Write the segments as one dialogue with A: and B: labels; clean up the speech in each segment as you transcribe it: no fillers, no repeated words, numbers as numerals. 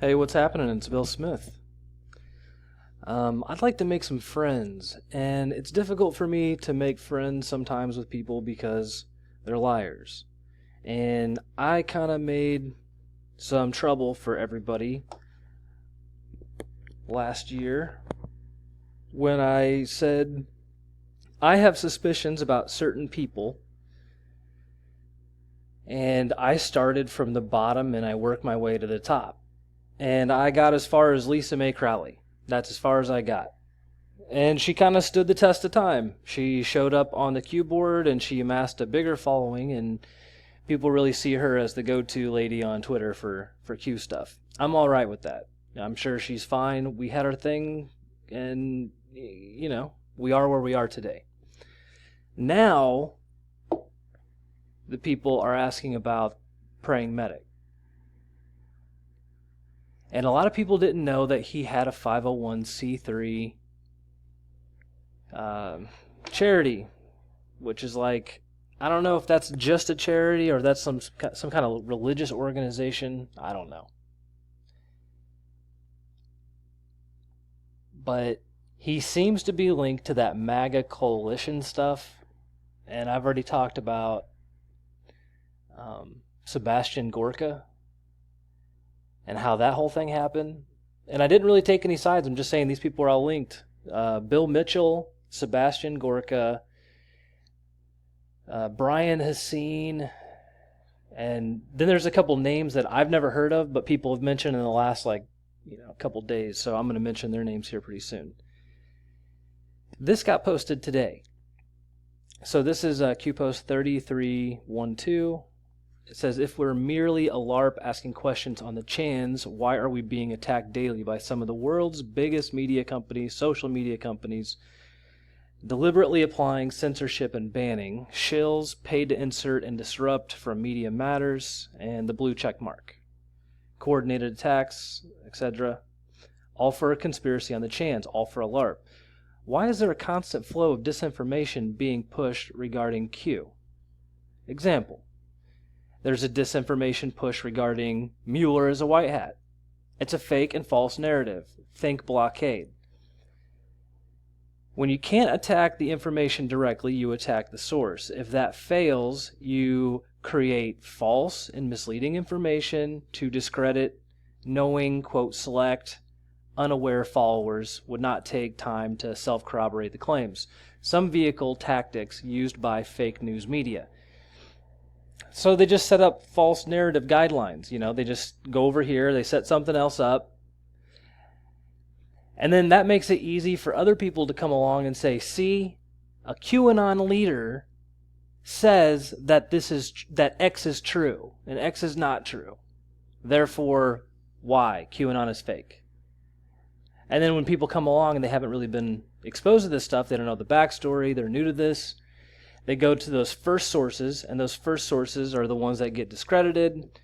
A: Hey, what's happening? It's Bill Smith. I'd like to make some friends, and it's difficult for me to make friends sometimes with people because they're liars. And I kind of made some trouble for everybody last year when I said I have suspicions about certain people, and I started from the bottom and I worked my way to the top. And I got as far as Lisa Mae Crowley. That's as far as I got. And she kind of stood the test of time. She showed up on the Q board and she amassed a bigger following, and people really see her as the go-to lady on Twitter for Q stuff. I'm all right with that. I'm sure she's fine. We had our thing, and, we are where we are today. Now, the people are asking about Praying Medic. And a lot of people didn't know that he had a 501c3 charity, which is like, I don't know if that's just a charity or that's some kind of religious organization. I don't know. But he seems to be linked to that Maga Coalition stuff. And I've already talked about Sebastian Gorka and how that whole thing happened. And I didn't really take any sides. I'm just saying these people are all linked. Bill Mitchell, Sebastian Gorka, Brian Hassine, and then there's a couple names that I've never heard of, but people have mentioned in the last couple days, so I'm going to mention their names here pretty soon. This got posted today. So this is Q Post 3312. It says, if we're merely a LARP asking questions on the chans, why are we being attacked daily by some of the world's biggest media companies, social media companies, deliberately applying censorship and banning, shills paid to insert and disrupt from Media Matters, and the blue check mark, coordinated attacks, etc., all for a conspiracy on the chans, all for a LARP. Why is there a constant flow of disinformation being pushed regarding Q? Example. There's a disinformation push regarding Mueller as a white hat. It's a fake and false narrative. Think blockade. When you can't attack the information directly, you attack the source. If that fails, you create false and misleading information to discredit knowing, quote, select, unaware followers would not take time to self-corroborate the claims. Some vehicle tactics used by fake news media. So they just set up false narrative guidelines. They just go over here, they set something else up. And then that makes it easy for other people to come along and say, see, a QAnon leader says that that X is true and X is not true. Therefore, Y? QAnon is fake. And then when people come along and they haven't really been exposed to this stuff, they don't know the backstory, they're new to this, they go to those first sources, and those first sources are the ones that get discredited.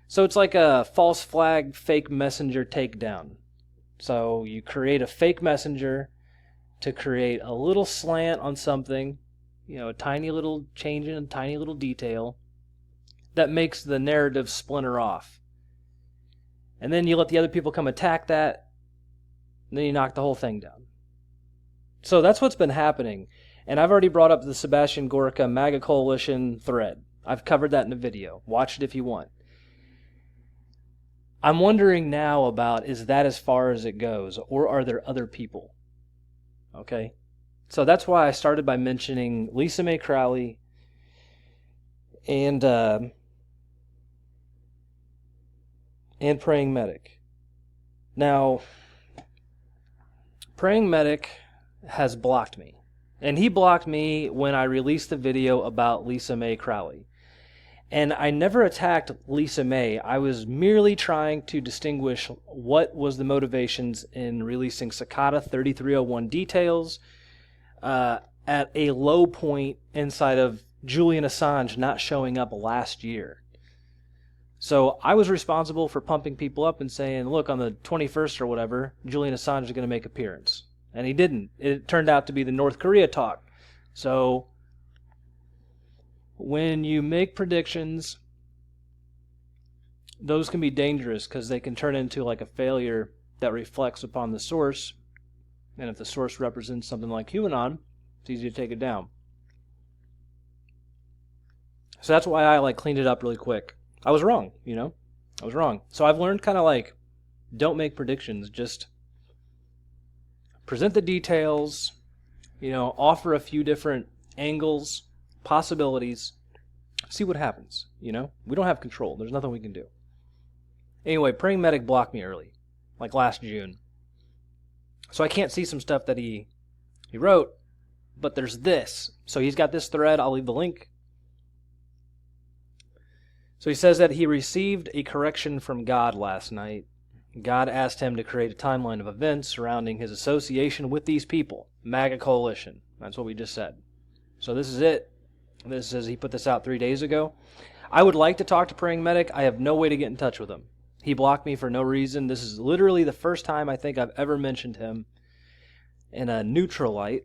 A: So it's like a false flag, fake messenger takedown. So you create a fake messenger to create a little slant on something, a tiny little change in a tiny little detail that makes the narrative splinter off. And then you let the other people come attack that, and then you knock the whole thing down. So that's what's been happening. And I've already brought up the Sebastian Gorka Maga Coalition thread. I've covered that in a video. Watch it if you want. I'm wondering now about, is that as far as it goes, or are there other people? Okay? So that's why I started by mentioning Lisa Mae Crowley and Praying Medic. Now, Praying Medic has blocked me. And he blocked me when I released the video about Lisa Mae Crowley. And I never attacked Lisa Mae. I was merely trying to distinguish what was the motivations in releasing Cicada 3301 details at a low point inside of Julian Assange not showing up last year. So I was responsible for pumping people up and saying, look, on the 21st or whatever, Julian Assange is going to make an appearance. And he didn't. It turned out to be the North Korea talk. So when you make predictions those can be dangerous because they can turn into like a failure that reflects upon the source. And if the source represents something like QAnon, it's easy to take it down. So that's why I cleaned it up really quick. I was wrong, I was wrong. So I've learned kind of don't make predictions, just present the details, offer a few different angles, possibilities, see what happens, We don't have control. There's nothing we can do. Anyway, Praying Medic blocked me early, last June. So I can't see some stuff that he wrote, but there's this. So he's got this thread. I'll leave the link. So he says that he received a correction from God last night. God asked him to create a timeline of events surrounding his association with these people. Maga Coalition. That's what we just said. So this is it. This is, he put this out 3 days ago. I would like to talk to Praying Medic. I have no way to get in touch with him. He blocked me for no reason. This is literally the first time I think I've ever mentioned him in a neutral light.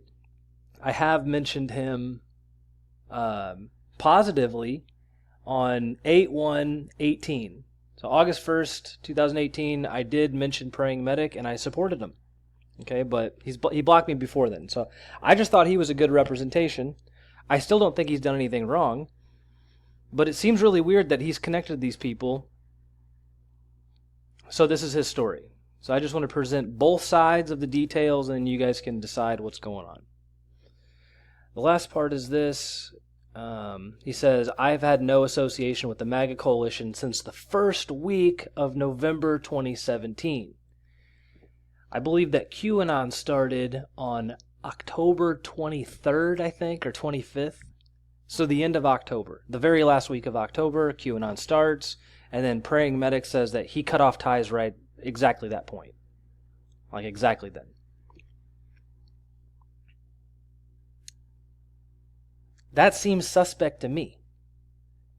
A: I have mentioned him positively on 8/1/18. So August 1st, 2018, I did mention Praying Medic, and I supported him. Okay, but he blocked me before then. So I just thought he was a good representation. I still don't think he's done anything wrong, but it seems really weird that he's connected to these people. So this is his story. So I just want to present both sides of the details, and you guys can decide what's going on. The last part is this. He says, I've had no association with the Maga Coalition since the first week of November 2017. I believe that QAnon started on October 23rd, I think, or 25th. So the end of October. The very last week of October, QAnon starts, and then Praying Medic says that he cut off ties right exactly that point. Exactly then. That seems suspect to me.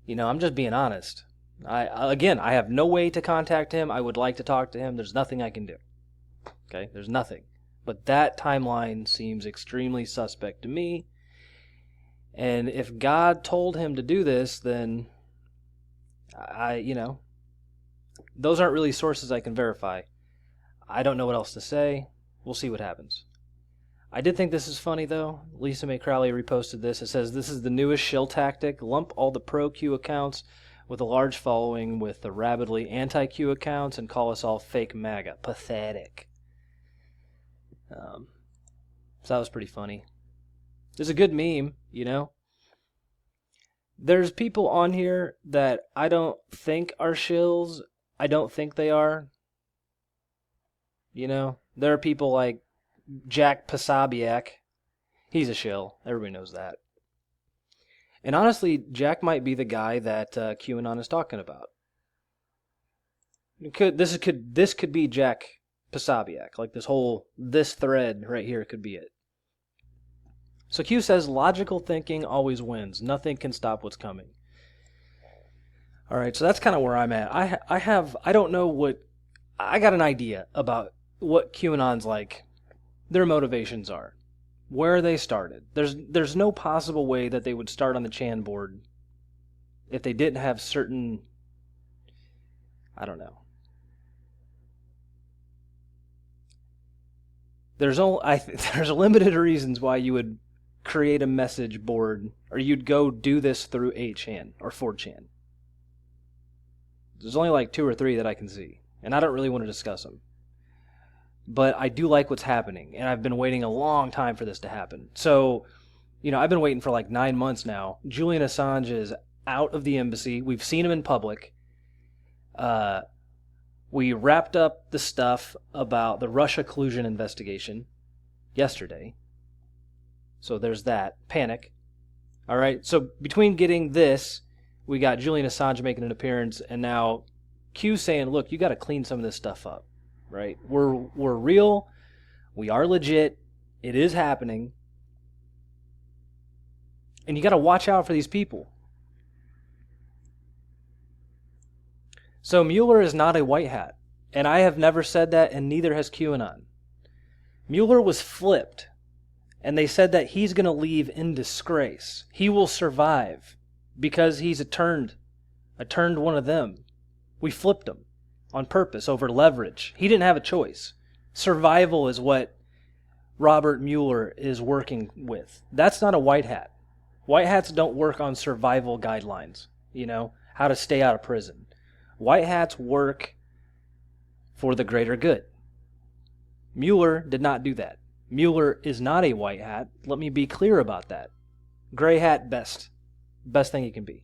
A: I'm just being honest. I have no way to contact him. I would like to talk to him. There's nothing I can do. Okay? There's nothing. But that timeline seems extremely suspect to me. And if God told him to do this, then those aren't really sources I can verify. I don't know what else to say. We'll see what happens. I did think this is funny, though. Lisa Mae Crowley reposted this. It says, this is the newest shill tactic. Lump all the pro-Q accounts with a large following with the rabidly anti-Q accounts and call us all fake MAGA. Pathetic. So that was pretty funny. It's a good meme, There's people on here that I don't think are shills. I don't think they are. There are people like Jack Posobiec. He's a shill. Everybody knows that. And honestly, Jack might be the guy that QAnon is talking about. This could be Jack Posobiec. This thread right here could be it. So Q says, logical thinking always wins. Nothing can stop what's coming. All right, so that's kind of where I'm at. I don't know I got an idea about what QAnon's their motivations are, where they started. There's no possible way that they would start on the Chan board if they didn't have certain, I don't know. There's limited reasons why you would create a message board, or you'd go do this through 8chan or 4chan. There's only 2 or 3 that I can see, and I don't really want to discuss them. But I do like what's happening, and I've been waiting a long time for this to happen. So, I've been waiting for 9 months now. Julian Assange is out of the embassy. We've seen him in public. We wrapped up the stuff about the Russia collusion investigation yesterday. So there's that. Panic. All right, so between getting this, we got Julian Assange making an appearance, and now Q saying, look, you got to clean some of this stuff up. Right? We're real. We are legit. It is happening. And you got to watch out for these people. So Mueller is not a white hat. And I have never said that, and neither has QAnon. Mueller was flipped. And they said that he's going to leave in disgrace. He will survive because he's a turned one of them. We flipped him on purpose over leverage. He didn't have a choice. Survival is what Robert Mueller is working with. That's not a white hat. White hats don't work on survival guidelines, how to stay out of prison. White hats work for the greater good. Mueller did not do that. Mueller is not a white hat. Let me be clear about that. Gray hat, best thing he can be.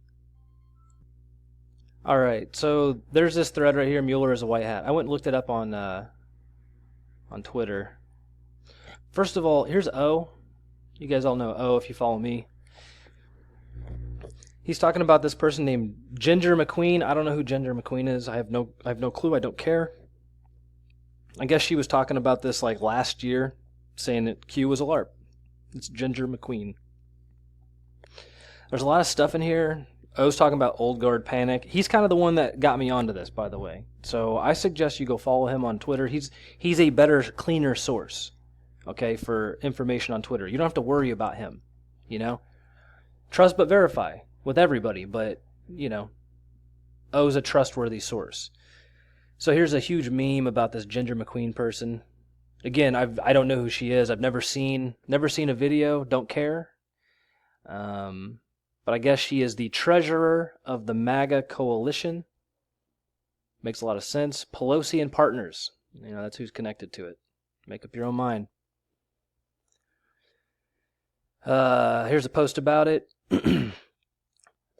A: All right, so there's this thread right here. Mueller is a white hat. I went and looked it up on Twitter. First of all, here's O. You guys all know O if you follow me. He's talking about this person named Ginger McQueen. I don't know who Ginger McQueen is. I have no clue. I don't care. I guess she was talking about this like last year, saying that Q was a LARP. It's Ginger McQueen. There's a lot of stuff in here. O's talking about Old Guard Panic. He's kind of the one that got me onto this, by the way. So I suggest you go follow him on Twitter. He's a better, cleaner source, okay, for information on Twitter. You don't have to worry about him, Trust but verify with everybody, but, O's a trustworthy source. So here's a huge meme about this Ginger McQueen person. Again, I don't know who she is. I've never seen a video. Don't care. But I guess she is the treasurer of the Maga Coalition. Makes a lot of sense. Pelosi and partners. That's who's connected to it. Make up your own mind. Here's a post about it.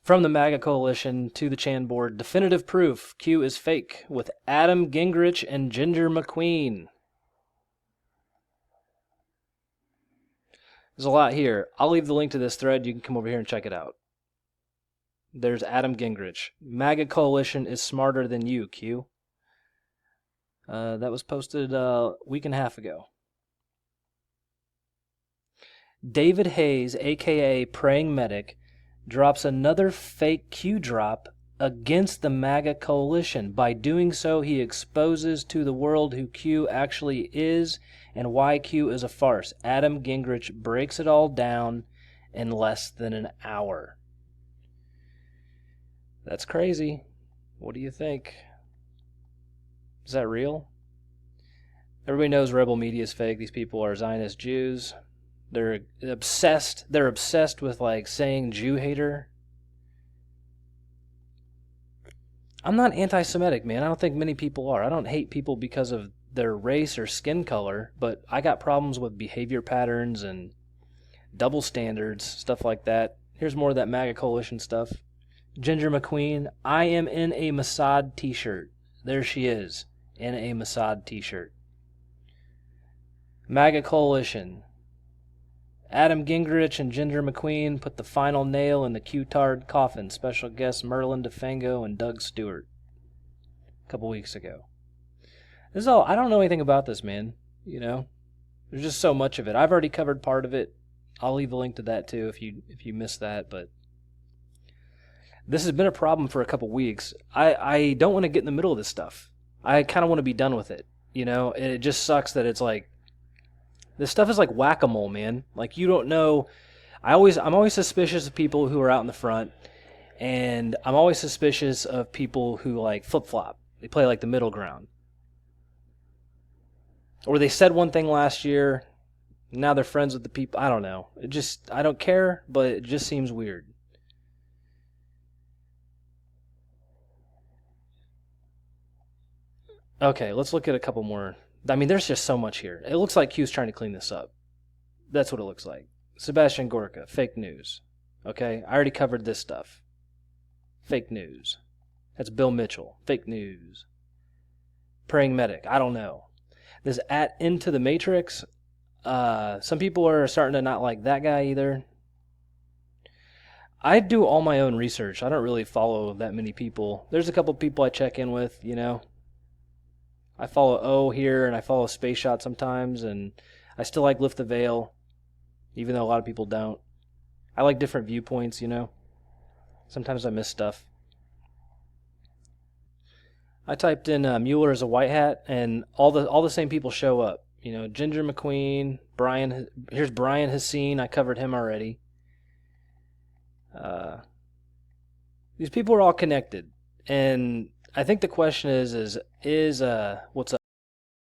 A: From the Maga Coalition to the Chan board, definitive proof Q is fake with Adam Gingrich and Ginger McQueen. There's a lot here. I'll leave the link to this thread. You can come over here and check it out. There's Adam Gingrich. Maga Coalition is smarter than you, Q. That was posted a week and a half ago. David Hayes, a.k.a. Praying Medic, drops another fake Q drop against the MAGA Coalition. By doing so, he exposes to the world who Q actually is and why Q is a farce. Adam Gingrich breaks it all down in less than an hour. That's crazy. What do you think? Is that real? Everybody knows Rebel Media is fake. These people are Zionist Jews. They're obsessed with saying Jew hater. I'm not anti-Semitic, man. I don't think many people are. I don't hate people because of their race or skin color, but I got problems with behavior patterns and double standards, stuff like that. Here's more of that MAGA Coalition stuff. Ginger McQueen, I am in a Mossad t-shirt. There she is, in a Mossad t-shirt. MAGA Coalition. Adam Gingrich and Ginger McQueen put the final nail in the Q-tard coffin. Special guests Merlin DeFango and Doug Stewart. A couple weeks ago. This is all. I don't know anything about this, man. There's just so much of it. I've already covered part of it. I'll leave a link to that too if you missed that. But this has been a problem for a couple weeks. I don't want to get in the middle of this stuff. I kind of want to be done with it. And it just sucks that it's like. This stuff is like whack-a-mole, man. You don't know. I'm always suspicious of people who are out in the front, and I'm always suspicious of people who flip-flop. They play the middle ground. Or they said one thing last year, now they're friends with the people. I don't know. I don't care, but it just seems weird. Okay, let's look at a couple more. There's just so much here. It looks like Q's trying to clean this up. That's what it looks like. Sebastian Gorka, fake news. Okay, I already covered this stuff. Fake news. That's Bill Mitchell. Fake news. Praying Medic. I don't know. This at Into the Matrix. Some people are starting to not like that guy either. I do all my own research. I don't really follow that many people. There's a couple people I check in with, I follow O here, and I follow Space Shot sometimes, and I still like Lift the Veil, even though a lot of people don't. I like different viewpoints, Sometimes I miss stuff. I typed in Mueller as a white hat, and all the same people show up. Ginger McQueen, Brian. Here's Brian Hassine. I covered him already. These people are all connected, and I think the question is what's